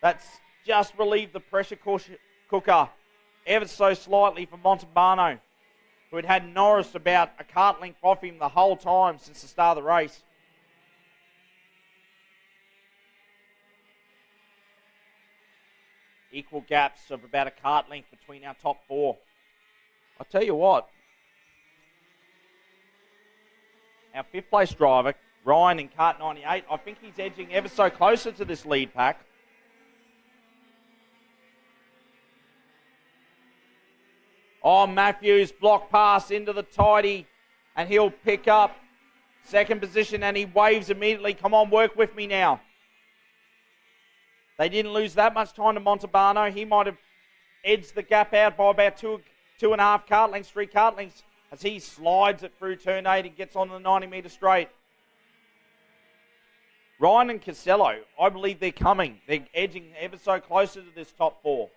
That's just relieved the pressure cooker ever so slightly for Montalbano, who had Norris about a kart length off him the whole time since the start of the race. Equal gaps of about a kart length between our top four. I'll tell you what, our fifth place driver, Ryan in kart 98, I think he's edging ever so closer to this lead pack. Oh, Matthews, block pass into the tidy, and he'll pick up second position, and he waves immediately. Come on, work with me now. They didn't lose that much time to Montalbano. He might have edged the gap out by about two and a half kart lengths, 3 kart lengths, as he slides it through turn 8 and gets on the 90-metre straight. Ryan and Costello, I believe they're coming. They're edging ever so closer to this top 4.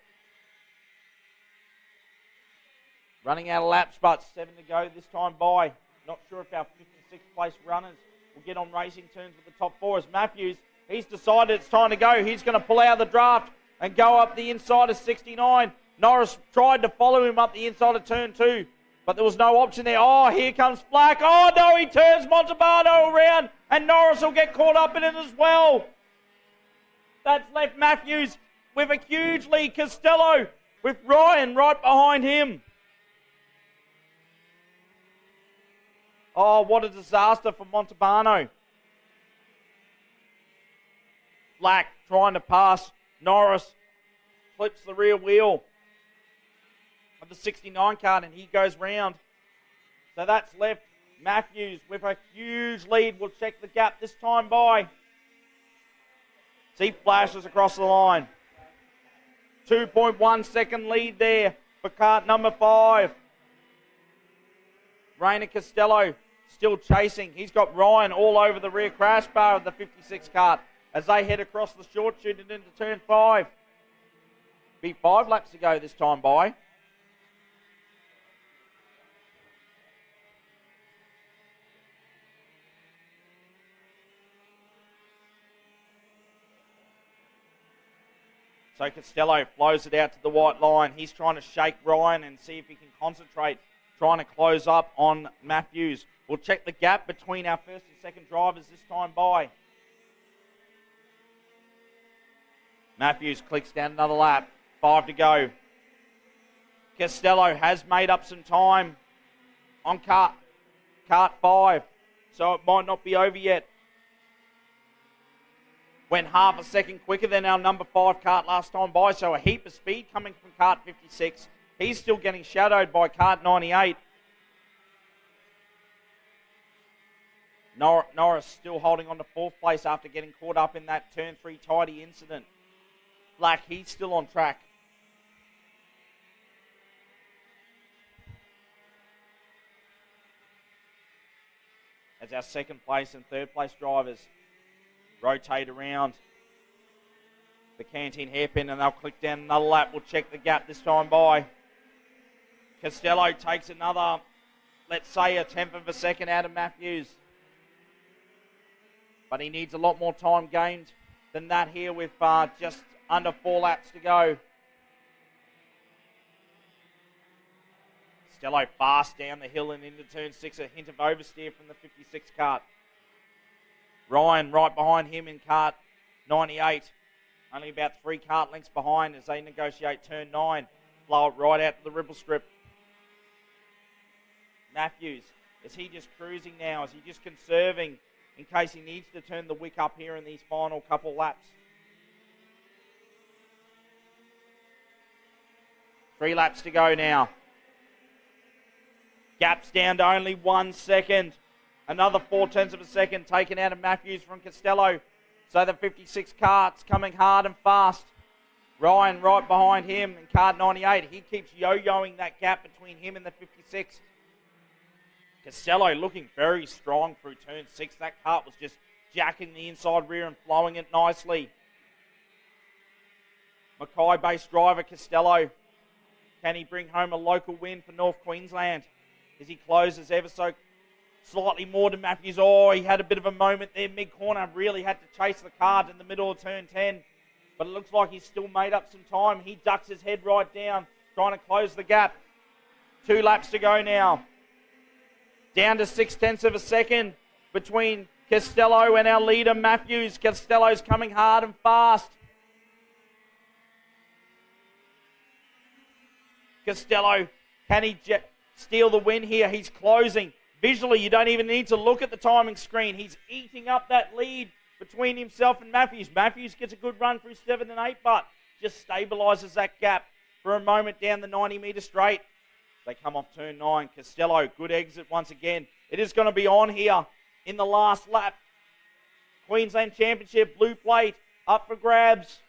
Running out of laps, but 7 to go this time by. Not sure if our 5th and 6th place runners will get on racing terms with the top 4. As Matthews, he's decided it's time to go. He's going to pull out of the draft and go up the inside of 69. Norris tried to follow him up the inside of turn 2, but there was no option there. Oh, here comes Flack. Oh, no, he turns Montalbano around, and Norris will get caught up in it as well. That's left Matthews with a huge lead. Costello with Ryan right behind him. Oh, what a disaster for Montalbano. Black trying to pass Norris, flips the rear wheel of the 69 card, and he goes round. So that's left Matthews with a huge lead. We'll check the gap this time by. See, flashes across the line. 2.1 second lead there for cart number 5. Rainer Costello still chasing. He's got Ryan all over the rear crash bar of the 56 cart as they head across the short chute and into turn 5. Be 5 laps to go this time by. So Costello flows it out to the white line. He's trying to shake Ryan and see if he can concentrate, trying to close up on Matthews. We'll check the gap between our first and second drivers this time by. Matthews clicks down another lap. 5 to go. Costello has made up some time on kart 5, so it might not be over yet. Went half a second quicker than our number 5 kart last time by, so a heap of speed coming from kart 56. He's still getting shadowed by kart 98. Norris still holding on to 4th place after getting caught up in that turn 3 tidy incident. Black, he's still on track. As our 2nd place and 3rd place drivers rotate around the canteen hairpin, and they'll click down another lap. We'll check the gap this time by. Costello takes another, let's say, a 1/10 of a second out of Matthews. But he needs a lot more time gained than that here with just under 4 laps to go. Costello fast down the hill and into turn 6, a hint of oversteer from the 56 kart. Ryan right behind him in kart 98. Only about 3 kart lengths behind as they negotiate turn 9. Blow it right out to the ripple strip. Matthews, is he just cruising now? Is he just conserving in case he needs to turn the wick up here in these final couple laps? 3 laps to go now. Gaps down to only 1 second. Another 4/10 of a second taken out of Matthews from Costello. So the 56 kart's coming hard and fast. Ryan right behind him in kart 98. He keeps yo-yoing that gap between him and the 56. Costello looking very strong through turn 6. That kart was just jacking the inside rear and flowing it nicely. Mackay-based driver Costello. Can he bring home a local win for North Queensland as he closes ever so slightly more to Matthews? Oh, he had a bit of a moment there mid-corner. Really had to chase the kart in the middle of turn 10. but it looks like he's still made up some time. He ducks his head right down, trying to close the gap. 2 laps to go now. Down to 0.6 of a second between Costello and our leader, Matthews. Costello's coming hard and fast. Costello, can he steal the win here? He's closing. Visually, you don't even need to look at the timing screen. He's eating up that lead between himself and Matthews. Matthews gets a good run through 7 and 8, but just stabilises that gap for a moment down the 90-metre straight. They come off turn 9. Costello, good exit once again. It is going to be on here in the last lap. Queensland Championship, blue plate, up for grabs.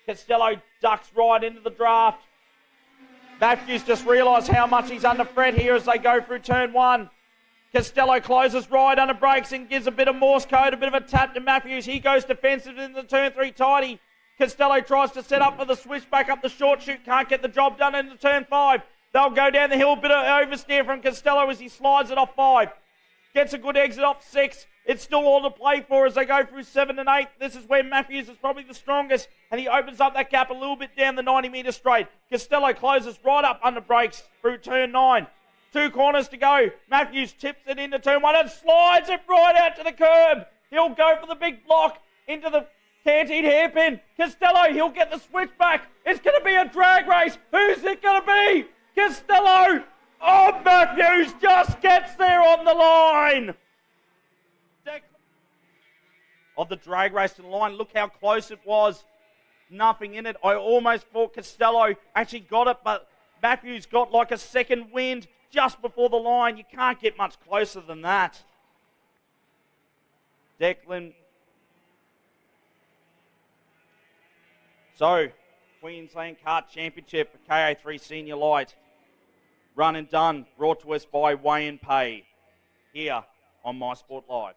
Costello ducks right into the draft. Matthews just realised how much he's under threat here as they go through turn 1. Costello closes right under brakes and gives a bit of Morse code, a bit of a tap to Matthews. He goes defensive into turn 3 tidy. Costello tries to set up for the switch back up the short chute. Can't get the job done into turn 5. They'll go down the hill. A bit of oversteer from Costello as he slides it off 5. Gets a good exit off 6. It's still all to play for as they go through 7 and 8. This is where Matthews is probably the strongest, and he opens up that gap a little bit down the 90-metre straight. Costello closes right up under brakes through turn 9. 2 corners to go. Matthews tips it into turn 1 and slides it right out to the curb. He'll go for the big block into the canted hairpin. Costello, he'll get the switch back. It's going to be a drag race. Who's it going to be? Costello. Oh, Matthews just gets there on the line. Of the drag race to the line. Look how close it was. Nothing in it. I almost thought Costello actually got it, but Matthews got like a second wind just before the line. You can't get much closer than that. Declan. So, Queensland Kart Championship for KA3 Senior Light. Run and done. Brought to us by Weigh and Pay. Here on My Sport Live.